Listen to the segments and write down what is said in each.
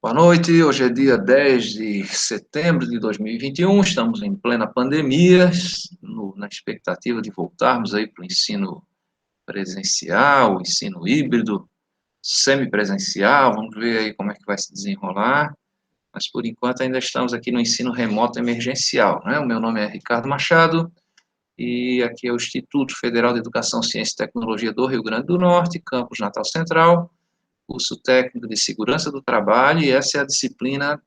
Boa noite, hoje é dia 10 de setembro de 2021, estamos em plena pandemia, na expectativa de voltarmos aí para o ensino presencial, ensino híbrido, semipresencial, vamos ver aí como é que vai se desenrolar, mas por enquanto ainda estamos aqui no ensino remoto emergencial, né? O meu nome é Ricardo Machado e aqui é o Instituto Federal de Educação, Ciência e Tecnologia do Rio Grande do Norte, campus Natal Central, curso técnico de segurança do trabalho, e essa é a disciplina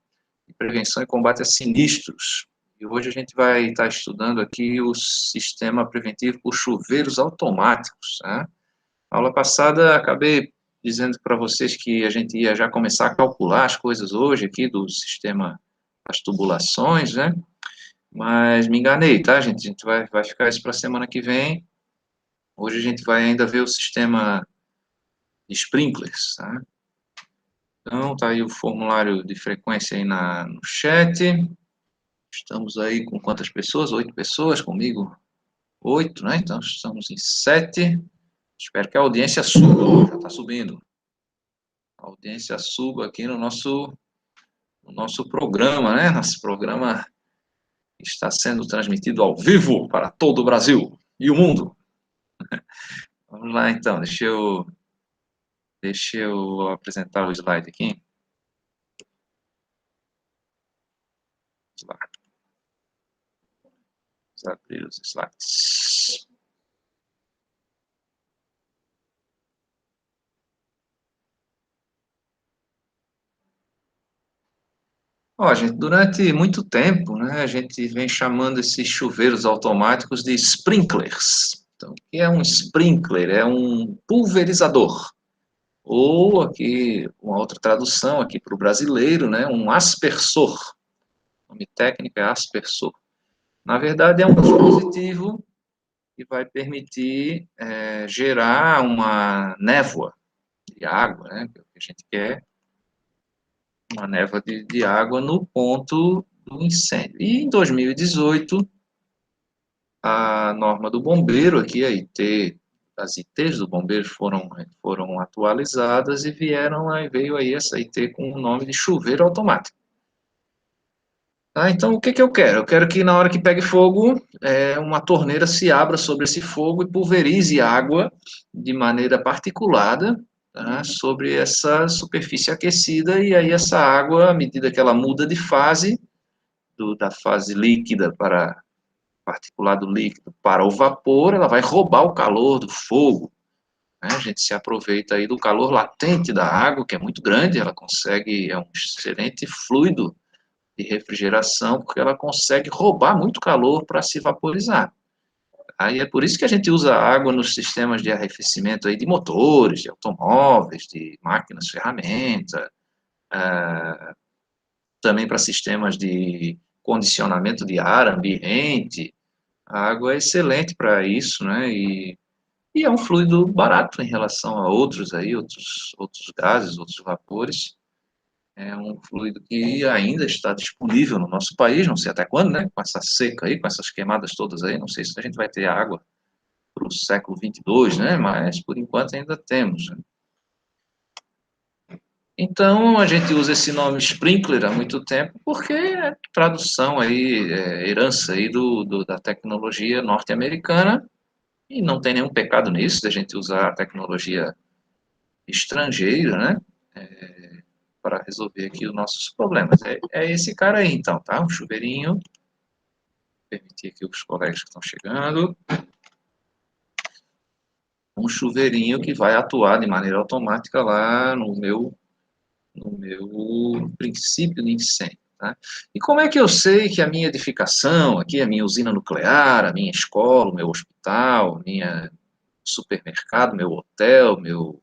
de prevenção e combate a sinistros. E hoje a gente vai estar estudando aqui o sistema preventivo por chuveiros automáticos. Né? Na aula passada, acabei dizendo para vocês que a gente ia já começar a calcular as coisas hoje aqui do sistema, das tubulações, né? Mas me enganei, tá, gente? A gente vai ficar isso para a semana que vem. Hoje a gente vai ainda ver o sistema de sprinklers, tá? Então, tá aí o formulário de frequência aí no chat. Estamos aí com quantas pessoas? 8 pessoas comigo? 8, né? Então, estamos em 7. Espero que a audiência suba. Já está subindo. A audiência suba aqui no nosso programa, né? Nosso programa está sendo transmitido ao vivo para todo o Brasil e o mundo. Vamos lá, então. Deixa eu apresentar o slide aqui. Vamos lá. Vamos abrir os slides. Ó, gente, durante muito tempo, né, a gente vem chamando esses chuveiros automáticos de sprinklers. Então, o que é um sprinkler? É um pulverizador. Ou aqui, uma outra tradução aqui para o brasileiro, né, um aspersor. O nome técnico é aspersor. Na verdade, é um dispositivo que vai permitir gerar uma névoa de água, né, que é o que a gente quer, uma névoa de água no ponto do incêndio. E em 2018, a norma do bombeiro, aqui a IT, as ITs do bombeiro foram atualizadas e veio aí essa IT com o nome de chuveiro automático. Então, o que eu quero? Eu quero que na hora que pegue fogo, uma torneira se abra sobre esse fogo e pulverize água de maneira particulada, tá, sobre essa superfície aquecida, e aí essa água, à medida que ela muda de fase, da fase líquida para particulado líquido para o vapor, ela vai roubar o calor do fogo. Né? A gente se aproveita aí do calor latente da água, que é muito grande, é um excelente fluido de refrigeração, porque ela consegue roubar muito calor para se vaporizar. Aí é por isso que a gente usa água nos sistemas de arrefecimento aí de motores, de automóveis, de máquinas, ferramentas, também para sistemas de condicionamento de ar ambiente. A água é excelente para isso, né? E é um fluido barato em relação a outros gases, outros vapores. É um fluido que ainda está disponível no nosso país, não sei até quando, né? Com essa seca aí, com essas queimadas todas aí, não sei se a gente vai ter água para o século 22, né? Mas por enquanto ainda temos. Né? Então a gente usa esse nome sprinkler há muito tempo porque é tradução aí, herança aí da tecnologia norte-americana. E não tem nenhum pecado nisso, da gente usar a tecnologia estrangeira, né, para resolver aqui os nossos problemas. É esse cara aí, então, tá? Um chuveirinho. Vou permitir aqui os colegas que estão chegando. Um chuveirinho que vai atuar de maneira automática lá no meu princípio de incêndio. Tá? E como é que eu sei que a minha edificação, aqui a minha usina nuclear, a minha escola, o meu hospital, minha supermercado, meu hotel, meu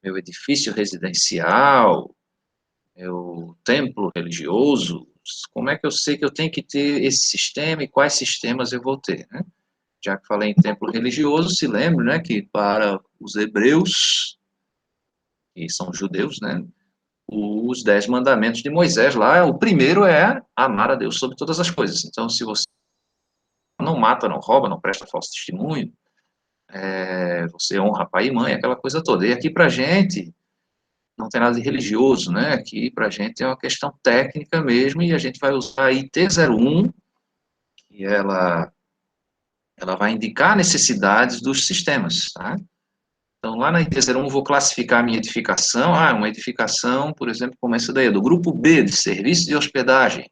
edifício residencial, meu templo religioso, como é que eu sei que eu tenho que ter esse sistema e quais sistemas eu vou ter, né? Já que falei em templo religioso, se lembre, né, que para os hebreus, que são judeus, né, os 10 mandamentos de Moisés lá, o primeiro é amar a Deus sobre todas as coisas. Então, se você não mata, não rouba, não presta falso testemunho, você honra pai e mãe, aquela coisa toda. E aqui pra gente, não tem nada de religioso, né? Aqui para a gente é uma questão técnica mesmo, e a gente vai usar a IT01, que ela vai indicar necessidades dos sistemas, tá? Então, lá na IT01 eu vou classificar a minha edificação, uma edificação, por exemplo, como essa daí, do grupo B, de serviço de hospedagem,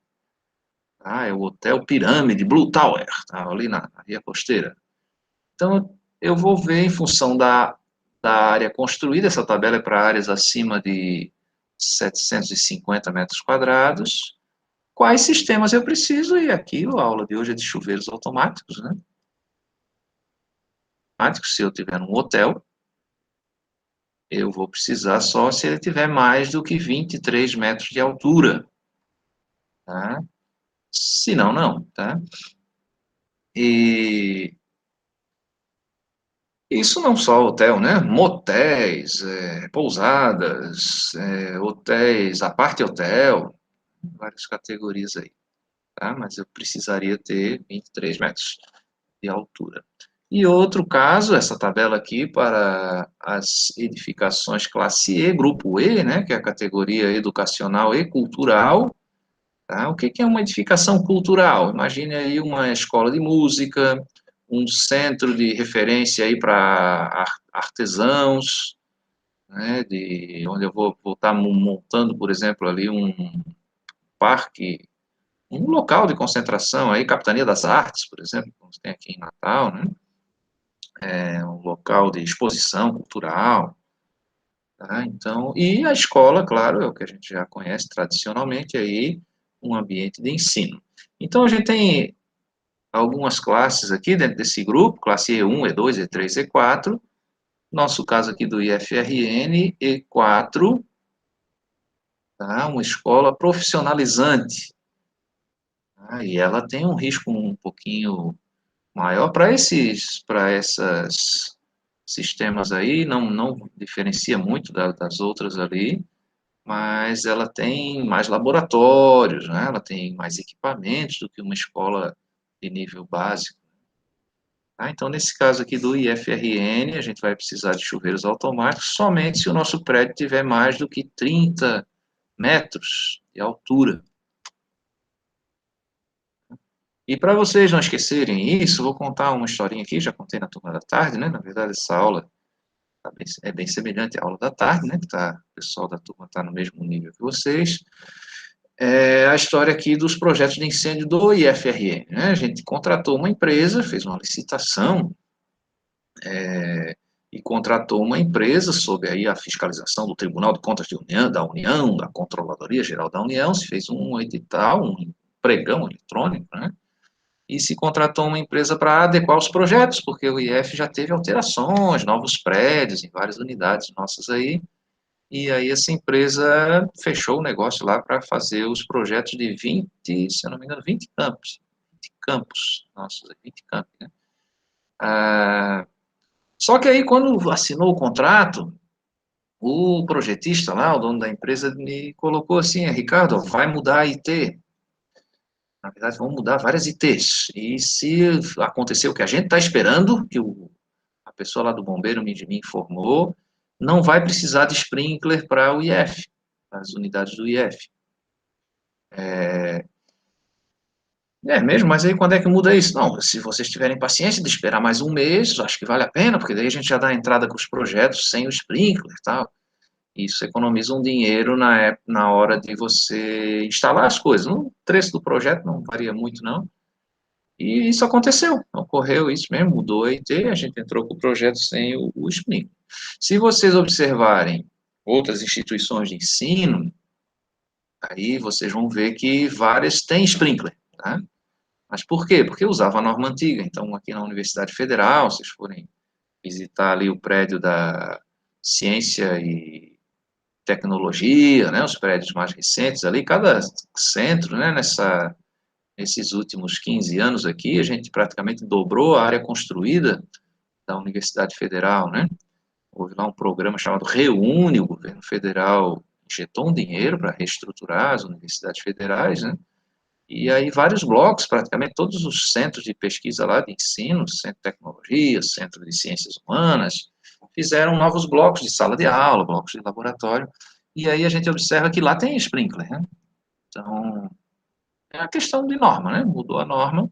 tá? É o Hotel Pirâmide, Blue Tower, tá? Ali na Via Costeira. Então, eu vou ver em função da área construída, essa tabela é para áreas acima de 750 metros quadrados, quais sistemas eu preciso, e aqui a aula de hoje é de chuveiros automáticos, né? Se eu tiver um hotel, eu vou precisar só se ele tiver mais do que 23 metros de altura, tá? Se não, não, tá? E isso não só hotel, né? Motéis, pousadas, hotéis, aparte-hotel, várias categorias aí, tá? Mas eu precisaria ter 23 metros de altura. E outro caso, essa tabela aqui para as edificações classe E, grupo E, né, que é a categoria educacional e cultural, tá? O que é uma edificação cultural? Imagine aí uma escola de música, um centro de referência aí para artesãos, né, onde eu vou estar montando, por exemplo, ali um parque, um local de concentração aí, Capitania das Artes, por exemplo, como tem aqui em Natal, né? Um local de exposição cultural, tá? Então, e a escola, claro, é o que a gente já conhece tradicionalmente aí, um ambiente de ensino. Então, a gente tem algumas classes aqui dentro desse grupo, classe E1, E2, E3, E4, nosso caso aqui do IFRN, E4, tá? Uma escola profissionalizante, tá? E ela tem um risco um pouquinho maior para essas sistemas aí, não diferencia muito das outras ali, mas ela tem mais laboratórios, né? Ela tem mais equipamentos do que uma escola de nível básico. Tá? Então, nesse caso aqui do IFRN, a gente vai precisar de chuveiros automáticos somente se o nosso prédio tiver mais do que 30 metros de altura. E para vocês não esquecerem isso, vou contar uma historinha aqui, já contei na turma da tarde, né? Na verdade, essa aula é bem semelhante à aula da tarde, né? Que o pessoal da turma está no mesmo nível que vocês. É a história aqui dos projetos de incêndio do IFRN, né? A gente contratou uma empresa, fez uma licitação, e contratou uma empresa sob aí a fiscalização do Tribunal de Contas da União, da Controladoria Geral da União, se fez um edital, um pregão eletrônico, né? E se contratou uma empresa para adequar os projetos, porque o IF já teve alterações, novos prédios em várias unidades nossas aí, e aí essa empresa fechou o negócio lá para fazer os projetos de 20, se eu não me engano, 20 campos. 20 campos, nossos, 20 campos, né? Só que aí, quando assinou o contrato, o projetista lá, o dono da empresa, me colocou assim: Ricardo, vai mudar a IT. Na verdade, vão mudar várias ITs. E se acontecer o que a gente está esperando, que a pessoa lá do bombeiro me informou, não vai precisar de sprinkler para o IF, para as unidades do IF. Mesmo, mas aí quando é que muda isso? Não, se vocês tiverem paciência de esperar mais um mês, acho que vale a pena, porque daí a gente já dá a entrada com os projetos sem o sprinkler e tal. Isso economiza um dinheiro na hora de você instalar as coisas. No preço do projeto não varia muito, não. E isso aconteceu, ocorreu isso mesmo, mudou a IT, a gente entrou com o projeto sem o sprinkler. Se vocês observarem outras instituições de ensino, aí vocês vão ver que várias têm sprinkler, tá? Mas por quê? Porque usava a norma antiga. Então, aqui na Universidade Federal, se vocês forem visitar ali o prédio da Ciência e Tecnologia, né, os prédios mais recentes ali, cada centro, né, nesses últimos 15 anos aqui, a gente praticamente dobrou a área construída da Universidade Federal, né? Houve lá um programa chamado Reúne, o governo federal injetou um dinheiro para reestruturar as universidades federais, né? E aí vários blocos, praticamente todos os centros de pesquisa lá de ensino, centro de tecnologia, centro de ciências humanas, fizeram novos blocos de sala de aula, blocos de laboratório, e aí a gente observa que lá tem sprinkler, né? Então, é a questão de norma, né? Mudou a norma,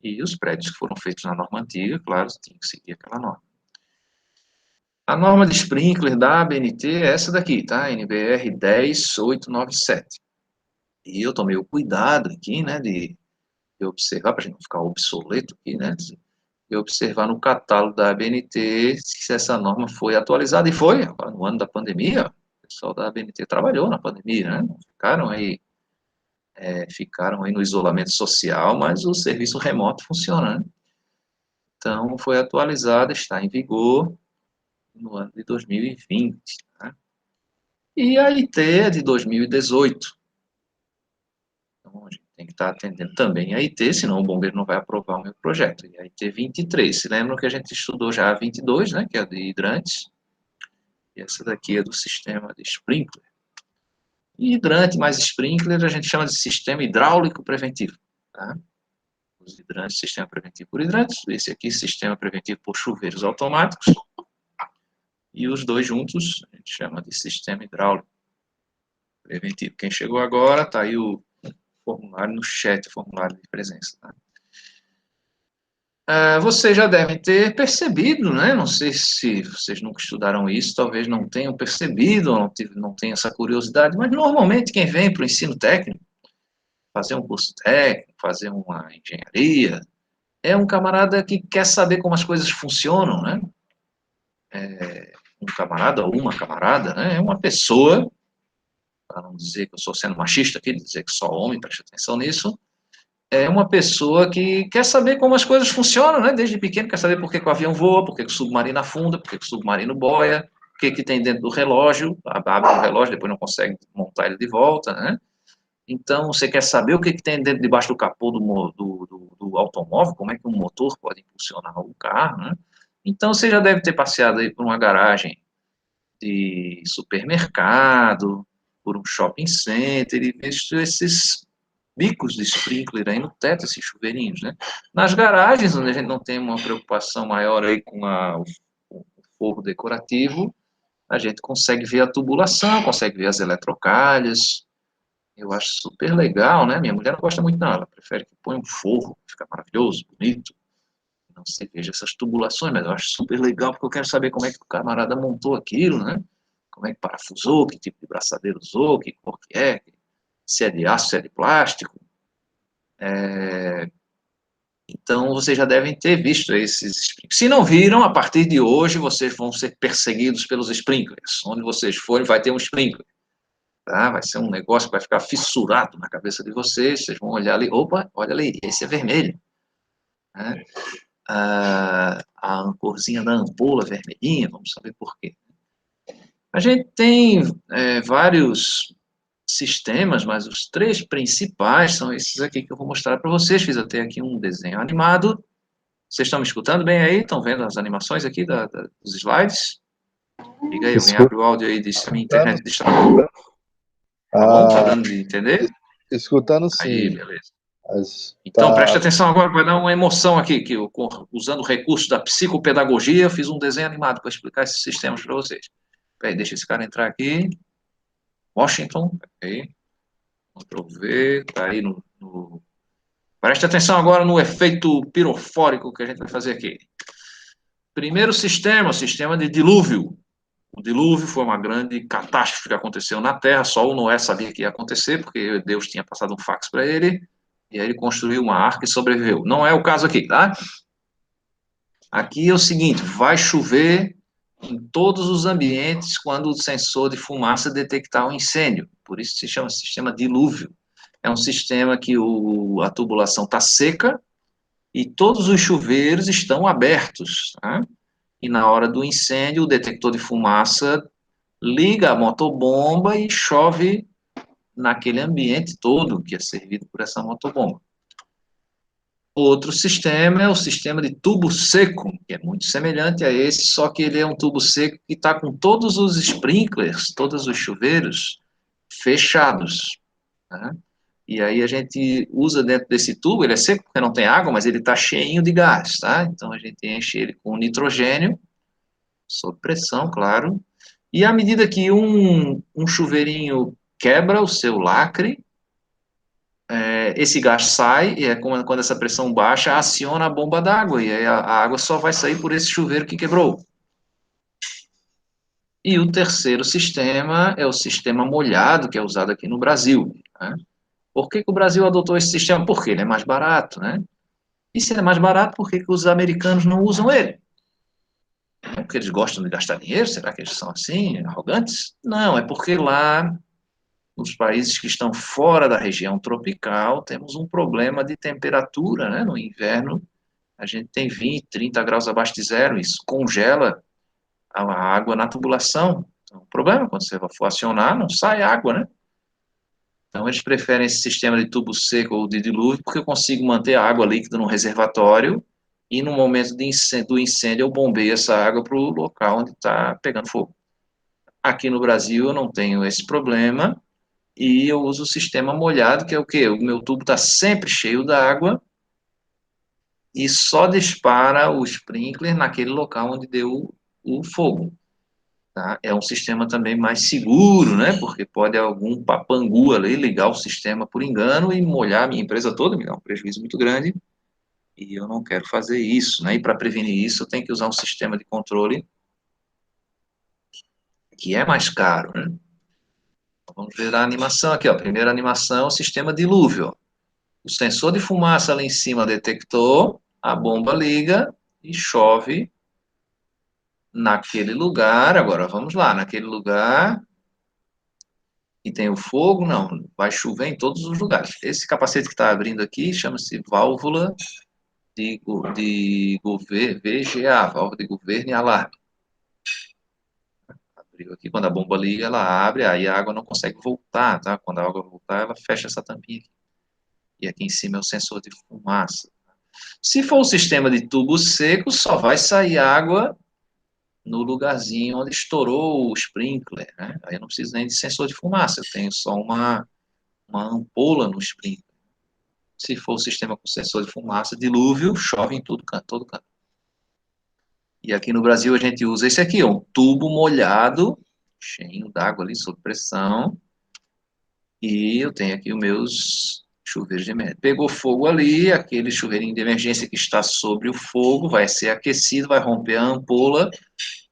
e os prédios que foram feitos na norma antiga, claro, tinham que seguir aquela norma. A norma de sprinkler da ABNT é essa daqui, tá? NBR 10897. E eu tomei o cuidado aqui, né, de observar, para a gente não ficar obsoleto aqui, né, de observar no catálogo da ABNT se essa norma foi atualizada, e foi, agora no ano da pandemia, o pessoal da ABNT trabalhou na pandemia, né, ficaram aí no isolamento social, mas o serviço remoto funciona, né? Então, foi atualizada, está em vigor no ano de 2020, né? E a IT é de 2018. Então, a gente tem que estar atendendo também a IT, senão o bombeiro não vai aprovar o meu projeto. E a IT 23, se lembram que a gente estudou já a 22, né, que é a de hidrantes, e essa daqui é do sistema de sprinkler. E hidrante mais sprinkler a gente chama de sistema hidráulico preventivo, tá? Os hidrantes, sistema preventivo por hidrantes, esse aqui, sistema preventivo por chuveiros automáticos, e os dois juntos a gente chama de sistema hidráulico preventivo. Quem chegou agora, está aí o formulário no chat, o formulário de presença, tá? Vocês já devem ter percebido, né? Não sei se vocês nunca estudaram isso, talvez não tenham percebido, ou não tenham essa curiosidade, mas normalmente quem vem para o ensino técnico, fazer um curso técnico, fazer uma engenharia, é um camarada que quer saber como as coisas funcionam, né? Um camarada ou uma camarada, né? É uma pessoa, para não dizer que eu estou sendo machista aqui, dizer que só homem, preste atenção nisso, é uma pessoa que quer saber como as coisas funcionam, né? Desde pequeno quer saber por que o avião voa, por que o submarino afunda, por que o submarino boia, o que tem dentro do relógio, abre o relógio, depois não consegue montar ele de volta, né? Então, você quer saber o que tem dentro, debaixo do capô do automóvel, como é que um motor pode impulsionar o carro, né? Então, você já deve ter passeado aí por uma garagem de supermercado, por um shopping center, e visto esses bicos de sprinkler aí no teto, esses chuveirinhos, né? Nas garagens, onde a gente não tem uma preocupação maior aí com o forro decorativo, a gente consegue ver a tubulação, consegue ver as eletrocalhas. Eu acho super legal, né? Minha mulher não gosta muito, não. Ela prefere que põe um forro, fica maravilhoso, bonito. Não se veja essas tubulações, mas eu acho super legal, porque eu quero saber como é que o camarada montou aquilo, né? Como é que parafusou, que tipo de braçadeira usou, que cor que é, se é de aço, se é de plástico. Então, vocês já devem ter visto esses sprinklers. Se não viram, a partir de hoje, vocês vão ser perseguidos pelos sprinklers. Onde vocês forem, vai ter um sprinkler. Tá? Vai ser um negócio que vai ficar fissurado na cabeça de vocês. Vocês vão olhar ali, opa, olha ali, esse é vermelho. Né? A corzinha da ampola vermelhinha, vamos saber por quê. A gente tem vários sistemas, mas os três principais são esses aqui que eu vou mostrar para vocês. Fiz até aqui um desenho animado. Vocês estão me escutando bem aí? Estão vendo as animações aqui dos slides? Diga aí, alguém abre o áudio aí, diz se a minha internet destravou. Tá bom? Tá dando de entender? Escutando Aí, sim. beleza. Mas Então, preste atenção agora, vai dar uma emoção aqui, que eu, usando o recurso da psicopedagogia, eu fiz um desenho animado para explicar esses sistemas para vocês. Peraí, deixa esse cara entrar aqui. Washington, ok. Ctrl V, tá aí Preste atenção agora no efeito pirofórico que a gente vai fazer aqui. Primeiro sistema, o sistema de dilúvio. O dilúvio foi uma grande catástrofe que aconteceu na Terra, só o Noé sabia que ia acontecer, porque Deus tinha passado um fax para ele, e aí ele construiu uma arca e sobreviveu. Não é o caso aqui, tá? Aqui é o seguinte, vai chover em todos os ambientes quando o sensor de fumaça detectar um incêndio. Por isso se chama sistema dilúvio. É um sistema que a tubulação está seca e todos os chuveiros estão abertos. Tá? E na hora do incêndio, o detector de fumaça liga a motobomba e chove naquele ambiente todo que é servido por essa motobomba. Outro sistema é o sistema de tubo seco, que é muito semelhante a esse, só que ele é um tubo seco que está com todos os sprinklers, todos os chuveiros fechados. Né? E aí a gente usa dentro desse tubo, ele é seco porque não tem água, mas ele está cheinho de gás, tá? Então a gente enche ele com nitrogênio sob pressão, claro. E à medida que um chuveirinho quebra o seu lacre, esse gás sai, e é quando essa pressão baixa, aciona a bomba d'água, e aí a água só vai sair por esse chuveiro que quebrou. E o terceiro sistema é o sistema molhado, que é usado aqui no Brasil, né? Por que que o Brasil adotou esse sistema? Porque ele é mais barato, né? E se ele é mais barato, por que que os americanos não usam ele? É porque eles gostam de gastar dinheiro? Será que eles são assim, arrogantes? Não, é porque lá, nos países que estão fora da região tropical, temos um problema de temperatura, né? No inverno, a gente tem 20, 30 graus abaixo de zero, isso congela a água na tubulação. Então, o problema, é quando você for acionar, não sai água, né? Então, eles preferem esse sistema de tubo seco ou de dilúvio, porque eu consigo manter a água líquida no reservatório e no momento do incêndio eu bombeio essa água para o local onde está pegando fogo. Aqui no Brasil eu não tenho esse problema e eu uso o sistema molhado, que é o quê? O meu tubo está sempre cheio d'água e só dispara o sprinkler naquele local onde deu o fogo. Tá? É um sistema também mais seguro, né? Porque pode algum papangu ali ligar o sistema por engano e molhar a minha empresa toda, me dar um prejuízo muito grande, e eu não quero fazer isso, né? E para prevenir isso, eu tenho que usar um sistema de controle que é mais caro, né? Então, vamos ver a animação aqui, ó. A primeira animação é o sistema dilúvio. Ó. O sensor de fumaça ali em cima detectou, a bomba liga e chove naquele lugar. Agora vamos lá, naquele lugar e tem o fogo, não, vai chover em todos os lugares. Esse capacete que está abrindo aqui chama-se válvula de VGA, válvula de governo e alarme. Abriu aqui, quando a bomba liga, ela abre, aí a água não consegue voltar, tá? Quando a água voltar, ela fecha essa tampinha aqui. E aqui em cima é o sensor de fumaça. Se for o sistema de tubo seco, só vai sair água no lugarzinho onde estourou o sprinkler, né? Aí eu não preciso nem de sensor de fumaça, eu tenho só uma ampola no sprinkler. Se for o sistema com sensor de fumaça, dilúvio, chove em tudo canto, todo canto. E aqui no Brasil a gente usa esse aqui, um tubo molhado, cheio d'água ali, sob pressão, e eu tenho aqui os meus chuveiros de emergência. Pegou fogo ali, aquele chuveirinho de emergência que está sobre o fogo vai ser aquecido, vai romper a ampola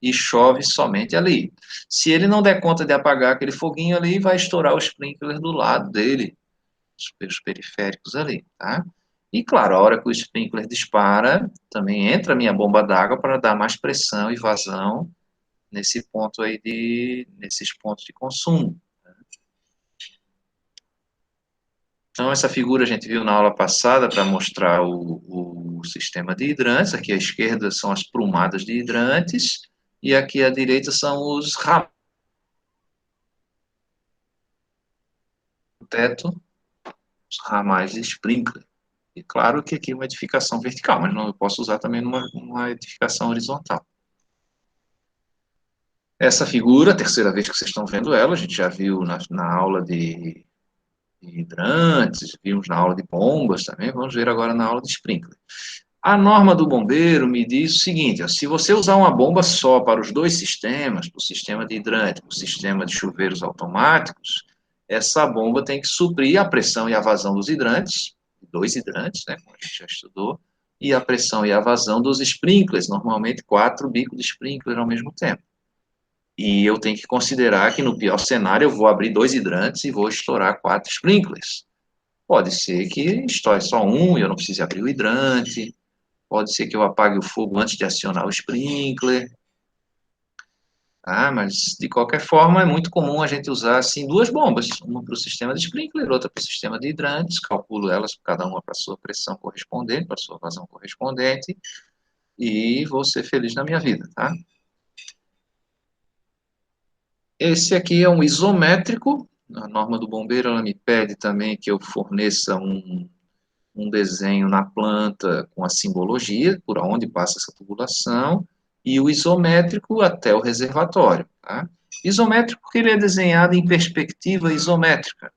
e chove somente ali. Se ele não der conta de apagar aquele foguinho ali, vai estourar o sprinkler do lado dele, os periféricos ali, tá? E claro, a hora que o sprinkler dispara, também entra a minha bomba d'água para dar mais pressão e vazão nesse ponto aí nesses pontos de consumo. Então, essa figura a gente viu na aula passada para mostrar o sistema de hidrantes. Aqui à esquerda são as prumadas de hidrantes e aqui à direita são os ramais do teto, os ramais de sprinkler. E claro que aqui é uma edificação vertical, mas não eu posso usar também numa edificação horizontal. Essa figura, a terceira vez que vocês estão vendo ela, a gente já viu na aula de hidrantes, vimos na aula de bombas também, vamos ver agora na aula de sprinkler. A norma do bombeiro me diz o seguinte, ó, se você usar uma bomba só para os dois sistemas, para o sistema de hidrante e para o sistema de chuveiros automáticos, essa bomba tem que suprir a pressão e a vazão dos hidrantes, dois hidrantes, né, como a gente já estudou, e a pressão e a vazão dos sprinklers, normalmente 4 bicos de sprinkler ao mesmo tempo. E eu tenho que considerar que no pior cenário eu vou abrir 2 hidrantes e vou estourar 4 sprinklers. Pode ser que estoure só um e eu não precise abrir o hidrante. Pode ser que eu apague o fogo antes de acionar o sprinkler. Ah, mas de qualquer forma é muito comum a gente usar assim duas bombas, uma para o sistema de sprinkler, outra para o sistema de hidrantes, calculo elas cada uma para a sua pressão correspondente, para a sua vazão correspondente, e vou ser feliz na minha vida, tá? Esse aqui é um isométrico, a norma do bombeiro ela me pede também que eu forneça um desenho na planta com a simbologia, por onde passa essa tubulação, e o isométrico até o reservatório. Tá? Isométrico porque ele é desenhado em perspectiva isométrica.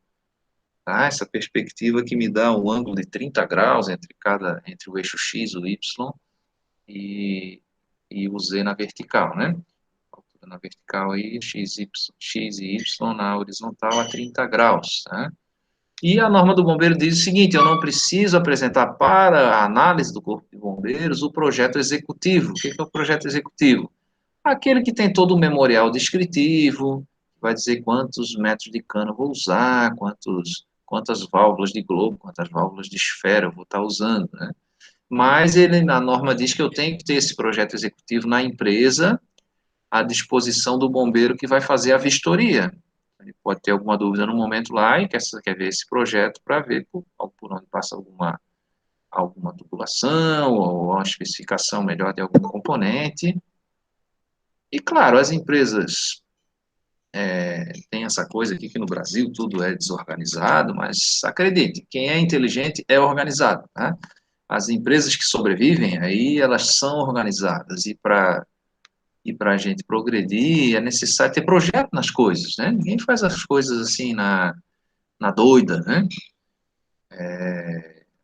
Tá? Essa perspectiva que me dá um ângulo de 30 graus entre o eixo X e o Y, e e o Z na vertical, né? Altura na vertical aí, x e y na horizontal a 30 graus, tá? E a norma do bombeiro diz o seguinte: eu não preciso apresentar para a análise do Corpo de Bombeiros o projeto executivo. O que é o projeto executivo? Aquele que tem todo o memorial descritivo, vai dizer quantos metros de cano eu vou usar, quantas válvulas de globo, quantas válvulas de esfera eu vou estar usando, né? Mas ele, na norma, diz que eu tenho que ter esse projeto executivo na empresa, à disposição do bombeiro que vai fazer a vistoria. Ele pode ter alguma dúvida no momento lá e quer ver esse projeto para ver por onde passa alguma tubulação ou uma especificação melhor de algum componente. E, claro, as empresas têm essa coisa aqui que no Brasil tudo é desorganizado, mas acredite, quem é inteligente é organizado, tá? As empresas que sobrevivem aí, elas são organizadas, e para a gente progredir é necessário ter projeto nas coisas, né? Ninguém faz as coisas assim na doida, né?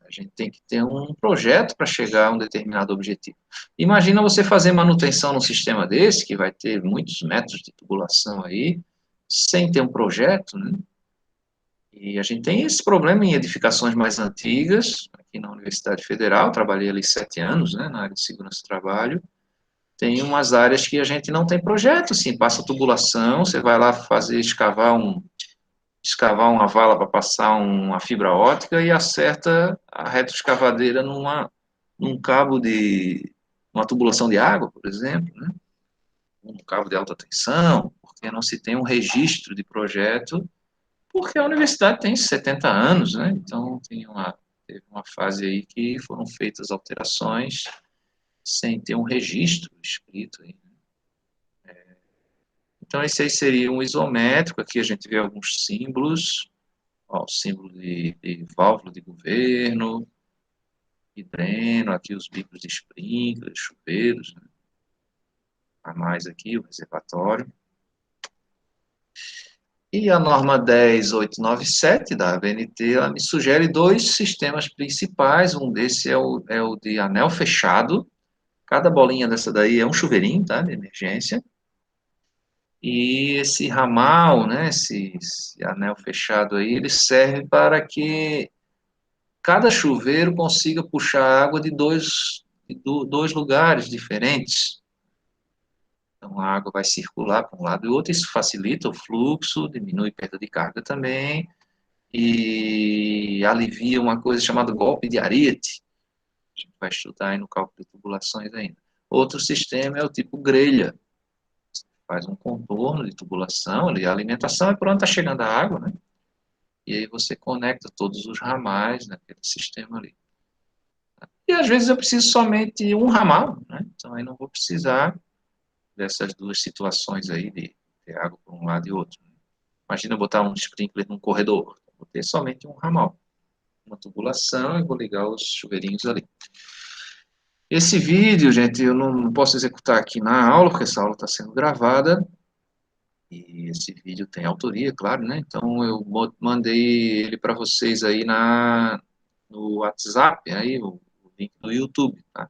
A gente tem que ter um projeto para chegar a um determinado objetivo. Imagina você fazer manutenção num sistema desse, que vai ter muitos metros de tubulação aí, sem ter um projeto, né? E a gente tem esse problema em edificações mais antigas, aqui na Universidade Federal, trabalhei ali 7 anos, né, na área de segurança do trabalho. Tem umas áreas que a gente não tem projeto, assim, passa tubulação, você vai lá fazer escavar uma vala para passar uma fibra ótica e acerta a retroescavadeira num cabo de uma tubulação de água, por exemplo, né? Um cabo de alta tensão, porque não se tem um registro de projeto, porque a universidade tem 70 anos, né? Então teve uma fase aí que foram feitas alterações sem ter um registro escrito aí. Então, esse aí seria um isométrico. Aqui a gente vê alguns símbolos. Ó, o símbolo de válvula de governo, de dreno, aqui os bicos de sprinkler, chuveiros, né? A mais aqui, o reservatório. E a norma 10897 da ABNT, ela me sugere dois sistemas principais. Um desse é o de anel fechado. Cada bolinha dessa daí é um chuveirinho, tá, de emergência. E esse ramal, né, esse anel fechado aí, ele serve para que cada chuveiro consiga puxar água de dois lugares diferentes. Então, a água vai circular para um lado e outro, isso facilita o fluxo, diminui perda de carga também, e alivia uma coisa chamada golpe de ariete. A gente vai estudar aí no cálculo de tubulações ainda. Outro sistema é o tipo grelha. Faz um contorno de tubulação, ali, a alimentação é por onde está chegando a água, né? E aí você conecta todos os ramais naquele sistema ali. E às vezes eu preciso somente um ramal, né? Então aí não vou precisar dessas duas situações aí de ter água por um lado e outro. Imagina eu botar um sprinkler num corredor, vou ter somente um ramal, uma tubulação e vou ligar os chuveirinhos ali. Esse vídeo, gente, eu não posso executar aqui na aula, porque essa aula está sendo gravada, e esse vídeo tem autoria, claro, né? Então eu mandei ele para vocês aí no WhatsApp, aí o link do YouTube, tá?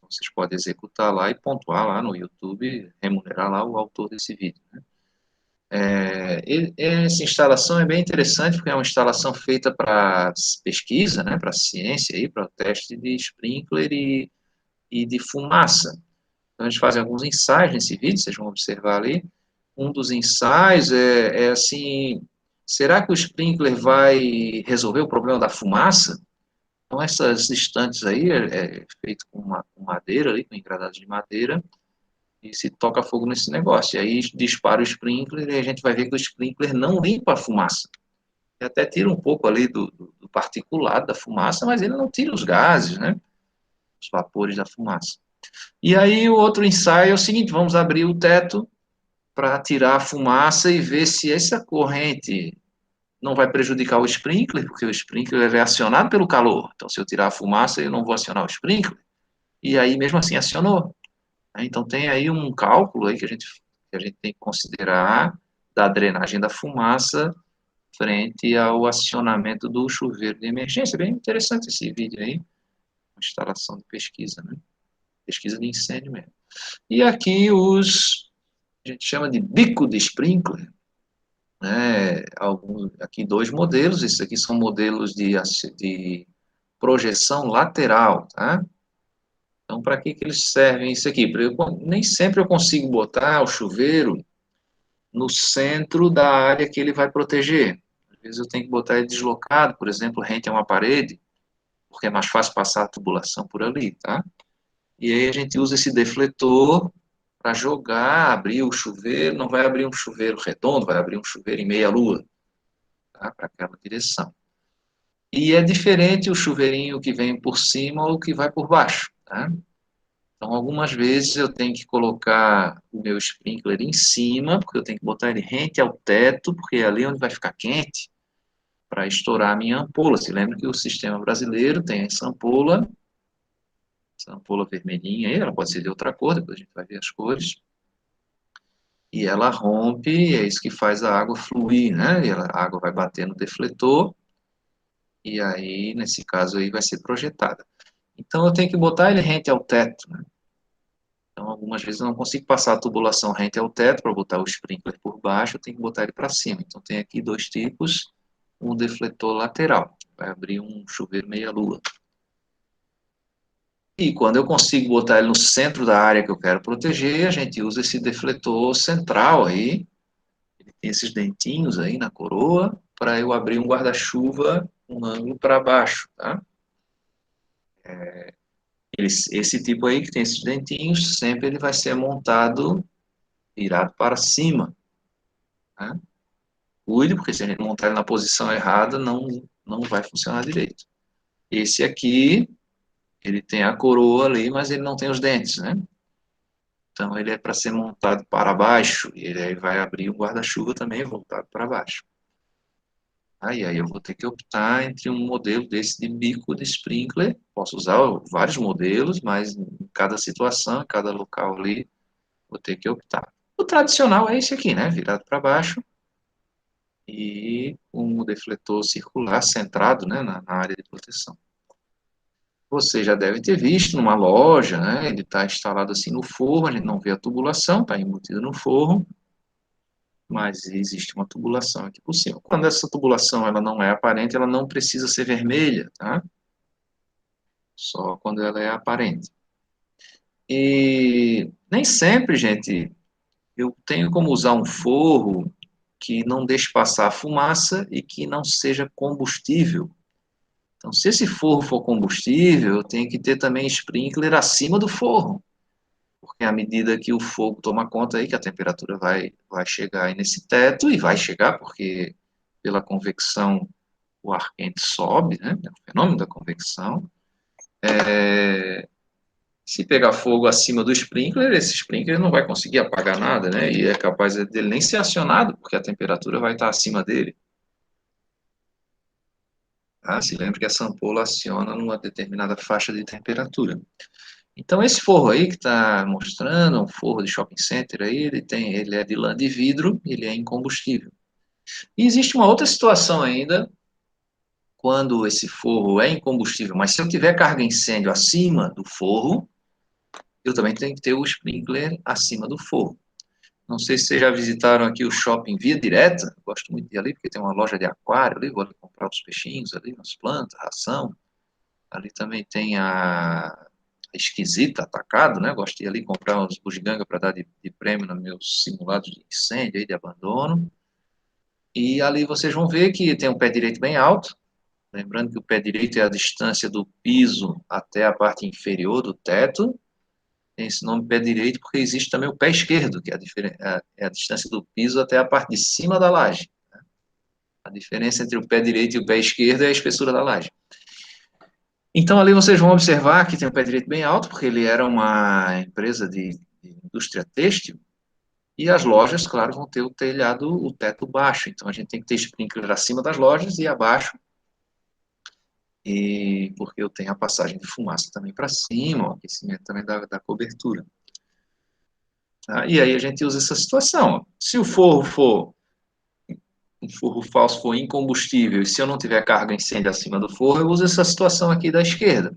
Vocês podem executar lá e pontuar lá no YouTube, remunerar lá o autor desse vídeo, né? Essa instalação é bem interessante, porque é uma instalação feita para pesquisa, né, para ciência, para o teste de sprinkler e de fumaça. Então, a gente faz alguns ensaios nesse vídeo, vocês vão observar ali. Um dos ensaios é assim, será que o sprinkler vai resolver o problema da fumaça? Então, essas estantes aí é feito com madeira, ali, com engradados de madeira, e se toca fogo nesse negócio. E aí dispara o sprinkler e a gente vai ver que o sprinkler não limpa a fumaça. Ele até tira um pouco ali do particulado da fumaça, mas ele não tira os gases, né? Os vapores da fumaça. E aí o outro ensaio é o seguinte, vamos abrir o teto para tirar a fumaça e ver se essa corrente não vai prejudicar o sprinkler, porque o sprinkler é acionado pelo calor. Então, se eu tirar a fumaça, eu não vou acionar o sprinkler. E aí, mesmo assim, acionou. Então, tem aí um cálculo aí que a gente tem que considerar da drenagem da fumaça frente ao acionamento do chuveiro de emergência. Bem interessante esse vídeo aí, uma instalação de pesquisa, né? pesquisa de incêndio mesmo. E aqui a gente chama de bico de sprinkler, né? Aqui dois modelos, esses aqui são modelos de projeção lateral, tá? Então, para que eles servem isso aqui? Nem sempre eu consigo botar o chuveiro no centro da área que ele vai proteger. Às vezes eu tenho que botar ele deslocado, por exemplo, rente a uma parede, porque é mais fácil passar a tubulação por ali, tá? E aí a gente usa esse defletor para jogar, abrir o chuveiro, não vai abrir um chuveiro redondo, vai abrir um chuveiro em meia-lua, tá? Para aquela direção. E é diferente o chuveirinho que vem por cima ou que vai por baixo, tá? Então, algumas vezes eu tenho que colocar o meu sprinkler em cima, porque eu tenho que botar ele rente ao teto, porque é ali onde vai ficar quente, para estourar a minha ampola. Se lembra que o sistema brasileiro tem essa ampola vermelhinha aí, ela pode ser de outra cor, depois a gente vai ver as cores. E ela rompe, e é isso que faz a água fluir, né? A água vai bater no defletor, e aí, nesse caso aí, vai ser projetada. Então, eu tenho que botar ele rente ao teto, né? Então, algumas vezes eu não consigo passar a tubulação rente ao teto para botar o sprinkler por baixo, eu tenho que botar ele para cima. Então, tem aqui dois tipos, um defletor lateral, vai abrir um chuveiro meia-lua. E quando eu consigo botar ele no centro da área que eu quero proteger, a gente usa esse defletor central aí, ele tem esses dentinhos aí na coroa, para eu abrir um guarda-chuva um ângulo para baixo, tá? Esse tipo aí que tem esses dentinhos, sempre ele vai ser montado virado para cima, né? Cuide, porque se a gente montar ele na posição errada, não vai funcionar direito. Esse aqui, ele tem a coroa ali, mas ele não tem os dentes, né? Então, ele é para ser montado para baixo, e ele aí vai abrir o guarda-chuva também voltado para baixo. Aí eu vou ter que optar entre um modelo desse de bico de sprinkler. Posso usar vários modelos, mas em cada situação, em cada local ali, vou ter que optar. O tradicional é esse aqui, né? Virado para baixo e um defletor circular centrado, né, na área de proteção. Você já deve ter visto numa loja, né? Ele está instalado assim no forro, a gente não vê a tubulação, está embutido no forro, mas existe uma tubulação aqui por cima. Quando essa tubulação ela não é aparente, ela não precisa ser vermelha, tá? Só quando ela é aparente. E nem sempre, gente, eu tenho como usar um forro que não deixe passar a fumaça e que não seja combustível. Então, se esse forro for combustível, eu tenho que ter também sprinkler acima do forro, porque à medida que o fogo toma conta aí, que a temperatura vai chegar aí nesse teto, e vai chegar, porque pela convecção o ar quente sobe, né? É o fenômeno da convecção. Se pegar fogo acima do sprinkler, esse sprinkler não vai conseguir apagar nada, né? E é capaz dele nem ser acionado, porque a temperatura vai estar acima dele. Tá? Se lembra que essa ampola aciona numa determinada faixa de temperatura. Então, esse forro aí que está mostrando, um forro de shopping center aí, ele é de lã de vidro, ele é incombustível. E existe uma outra situação ainda, quando esse forro é incombustível, mas se eu tiver carga incêndio acima do forro, eu também tenho que ter o sprinkler acima do forro. Não sei se vocês já visitaram aqui o shopping Via Direta, gosto muito de ir ali, porque tem uma loja de aquário ali, vou ali comprar os peixinhos ali, umas plantas, ração. Ali também tem a Esquisita Atacado, né? Gosto de ir ali comprar uns bugiganga para dar de prêmio nos meus simulados de incêndio aí, de abandono. E ali vocês vão ver que tem um pé direito bem alto, lembrando que o pé direito é a distância do piso até a parte inferior do teto. Tem esse nome pé direito porque existe também o pé esquerdo, que é a distância do piso até a parte de cima da laje. A diferença entre o pé direito e o pé esquerdo é a espessura da laje. Então, ali vocês vão observar que tem o pé direito bem alto, porque ele era uma empresa de indústria têxtil, e as lojas, claro, vão ter o telhado, o teto baixo. Então, a gente tem que ter sprinkler acima das lojas e abaixo, e porque eu tenho a passagem de fumaça também para cima, o aquecimento também da cobertura. Tá? E aí a gente usa essa situação. Se o forro for um forro falso for incombustível, e se eu não tiver carga incêndio acima do forro, eu uso essa situação aqui da esquerda.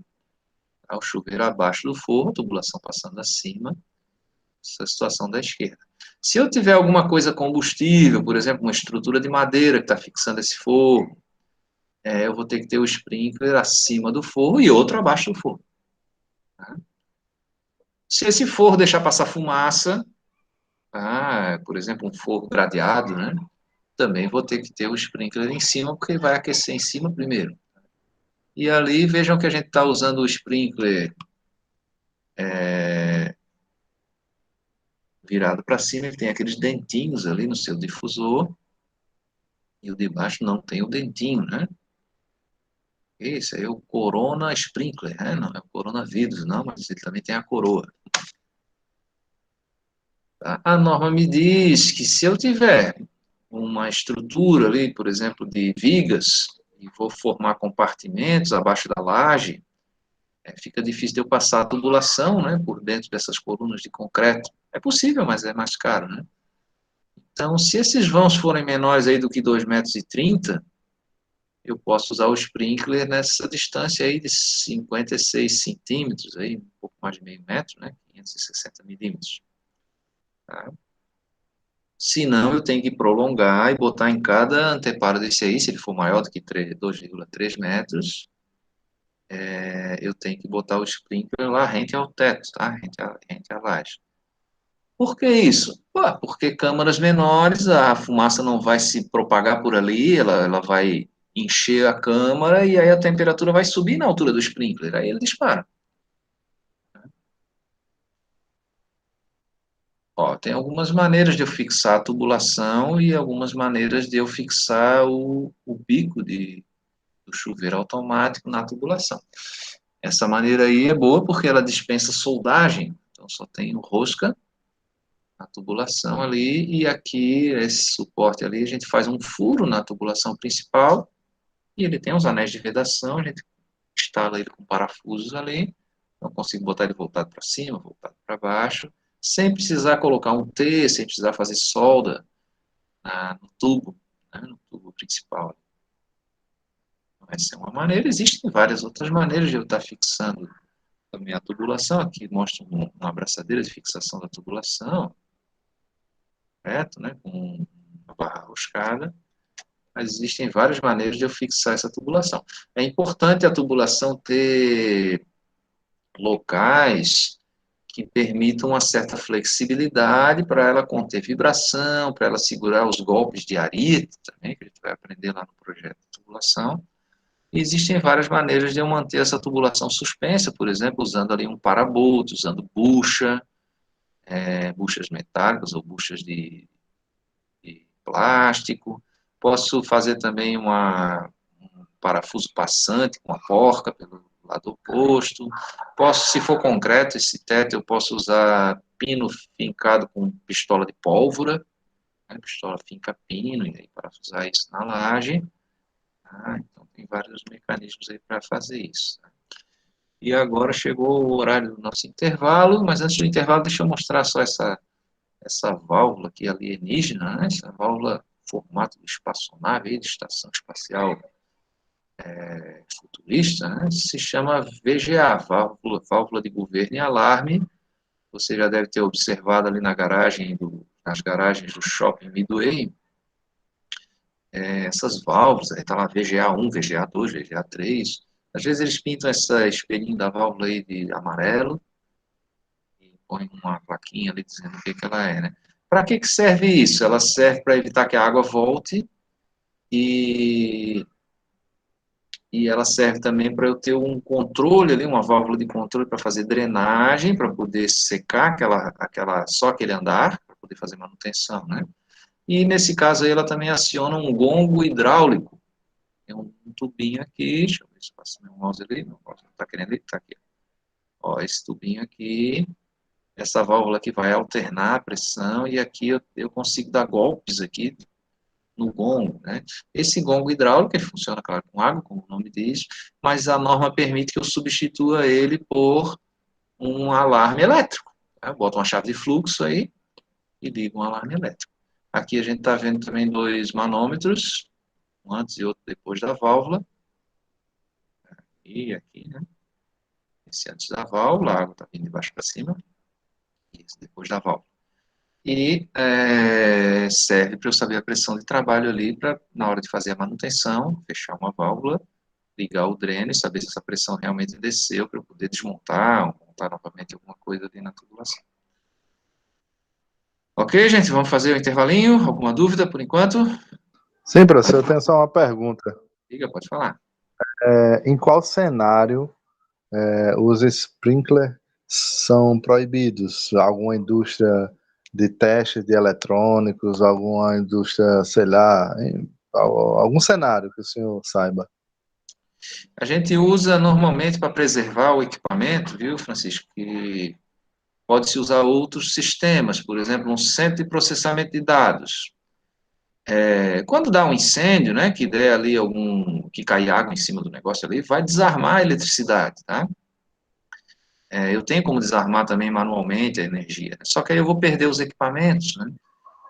Tá? O chuveiro abaixo do forro, a tubulação passando acima, essa situação da esquerda. Se eu tiver alguma coisa combustível, por exemplo, uma estrutura de madeira que está fixando esse forro, eu vou ter que ter o sprinkler acima do forro e outro abaixo do forro. Tá? Se esse forro deixar passar fumaça, por exemplo, um forro gradeado, né? Também vou ter que ter o sprinkler em cima, porque vai aquecer em cima primeiro. E ali, vejam que a gente está usando o sprinkler virado para cima, ele tem aqueles dentinhos ali no seu difusor, e o de baixo não tem o dentinho, né? Esse aí é o Corona Sprinkler, né? Não é o coronavírus, não, mas ele também tem a coroa. Tá? A norma me diz que se eu tiver uma estrutura ali, por exemplo, de vigas, e vou formar compartimentos abaixo da laje, fica difícil de eu passar a tubulação, né, por dentro dessas colunas de concreto. É possível, mas é mais caro, né? Então, se esses vãos forem menores aí do que 2,30 m, eu posso usar o sprinkler nessa distância aí de 56 centímetros, aí, um pouco mais de meio metro, né, 560 milímetros. Tá? Se não, eu tenho que prolongar e botar em cada anteparo desse aí, se ele for maior do que 2,3 metros, eu tenho que botar o sprinkler lá rente ao teto, tá? Rente à laje. Por que isso? Porque câmaras menores, a fumaça não vai se propagar por ali, ela vai encher a câmara e aí a temperatura vai subir na altura do sprinkler, aí ele dispara. Ó, tem algumas maneiras de eu fixar a tubulação e algumas maneiras de eu fixar o bico do chuveiro automático na tubulação. Essa maneira aí é boa porque ela dispensa soldagem, então só tem rosca na tubulação ali, e aqui, esse suporte ali, a gente faz um furo na tubulação principal, e ele tem uns anéis de vedação, a gente instala ele com parafusos ali, então consigo botar ele voltado para cima, voltado para baixo, sem precisar colocar um T, sem precisar fazer solda no tubo, né, no tubo principal. Então, essa é uma maneira, existem várias outras maneiras de eu estar fixando também a tubulação, aqui mostra uma abraçadeira de fixação da tubulação, correto, né, com uma barra roscada, mas existem várias maneiras de eu fixar essa tubulação. É importante a tubulação ter locais que permitam uma certa flexibilidade para ela conter vibração, para ela segurar os golpes de arite também, que a gente vai aprender lá no projeto de tubulação. E existem várias maneiras de eu manter essa tubulação suspensa, por exemplo, usando ali um parabolt, usando bucha, buchas metálicas ou buchas de plástico. Posso fazer também um parafuso passante com a porca pelo lado oposto. Posso, se for concreto esse teto, eu posso usar pino fincado com pistola de pólvora, né? Pistola finca pino, e aí parafusar isso na laje. Então tem vários mecanismos aí para fazer isso. E agora chegou o horário do nosso intervalo, mas antes do intervalo deixa eu mostrar só essa válvula aqui alienígena, né? Essa válvula formato de espaçonave, de estação espacial futurista, né? Se chama VGA, válvula de governo e alarme. Você já deve ter observado ali nas garagens do shopping Midway, essas válvulas, aí está lá VGA1, VGA2, VGA3. Às vezes eles pintam essa espelhinho da válvula aí de amarelo, põe uma plaquinha ali dizendo o que ela é, né? Para que serve isso? Ela serve para evitar que a água volte e, e ela serve também para eu ter um controle ali, uma válvula de controle para fazer drenagem, para poder secar só aquele andar, para poder fazer manutenção, né? E nesse caso aí ela também aciona um gongo hidráulico. Tem um tubinho aqui, deixa eu ver se passa meu mouse ali, meu mouse não está querendo ir, está aqui. Ó, esse tubinho aqui, essa válvula aqui vai alternar a pressão e aqui eu consigo dar golpes aqui no gongo, né? Esse gongo hidráulico, ele funciona, claro, com água, como o nome diz, mas a norma permite que eu substitua ele por um alarme elétrico. Tá? Eu boto uma chave de fluxo aí e ligo um alarme elétrico. Aqui a gente está vendo também dois manômetros, um antes e outro depois da válvula. E aqui, né? esse antes da válvula, a água está vindo de baixo para cima, e esse depois da válvula. E serve para eu saber a pressão de trabalho ali, para, na hora de fazer a manutenção, fechar uma válvula, ligar o dreno e saber se essa pressão realmente desceu, para eu poder desmontar, ou montar novamente alguma coisa ali na tubulação. Ok, gente, vamos fazer o intervalinho. Alguma dúvida por enquanto? Sim, professor, eu tenho só uma pergunta. Diga, pode falar. Em qual cenário os sprinklers são proibidos? Alguma indústria de teste de eletrônicos, alguma indústria, sei lá, algum cenário que o senhor saiba? A gente usa normalmente para preservar o equipamento, viu, Francisco? Que pode-se usar outros sistemas, por exemplo, um centro de processamento de dados. Quando dá um incêndio, né, que der ali que cai água em cima do negócio ali, vai desarmar a eletricidade, tá? Eu tenho como desarmar também manualmente a energia, né? Só que aí eu vou perder os equipamentos, né?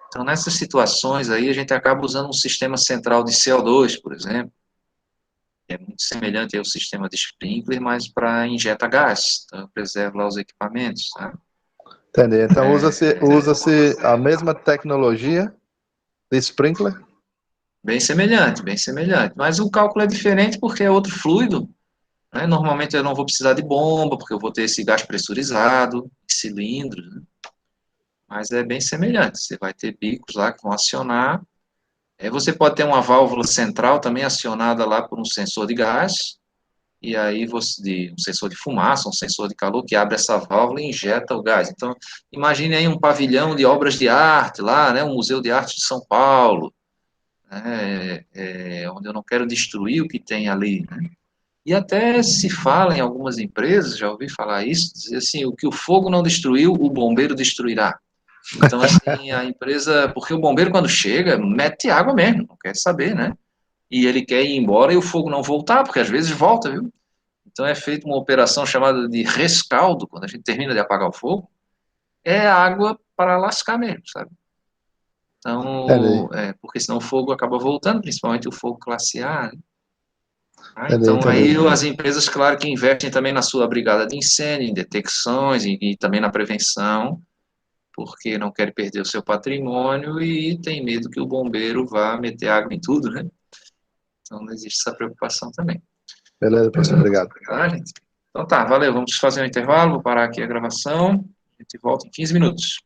Então, nessas situações aí, a gente acaba usando um sistema central de CO2, por exemplo, que é muito semelhante ao sistema de sprinkler, mas para injeta gás, então eu preservo lá os equipamentos, tá? Entendi. Então usa-se a mesma tecnologia de sprinkler? Bem semelhante, mas o cálculo é diferente porque é outro fluido, né? Normalmente eu não vou precisar de bomba, porque eu vou ter esse gás pressurizado, cilindros, né? Mas é bem semelhante, você vai ter bicos lá que vão acionar. Você pode ter uma válvula central também acionada lá por um sensor de gás, e aí um sensor de fumaça, um sensor de calor, que abre essa válvula e injeta o gás. Então, imagine aí um pavilhão de obras de arte lá, né, um Museu de Arte de São Paulo, né, onde eu não quero destruir o que tem ali, né? E até se fala em algumas empresas, já ouvi falar isso, dizer assim, o que o fogo não destruiu, o bombeiro destruirá. Então, assim, a empresa, porque o bombeiro quando chega, mete água mesmo, não quer saber, né? E ele quer ir embora e o fogo não voltar, porque às vezes volta, viu? Então é feita uma operação chamada de rescaldo, quando a gente termina de apagar o fogo, é água para lascar mesmo, sabe? Então, Entendi, porque senão o fogo acaba voltando, principalmente o fogo classe A, né? entendi, Então, aí entendi. as empresas, claro, que investem também na sua brigada de incêndio, em detecções e também na prevenção, porque não quer perder o seu patrimônio e tem medo que o bombeiro vá meter água em tudo, né? Então, não existe essa preocupação também. Beleza, professor, obrigado. Tá, gente? Então tá, valeu. Vamos fazer um intervalo, vou parar aqui a gravação. A gente volta em 15 minutos.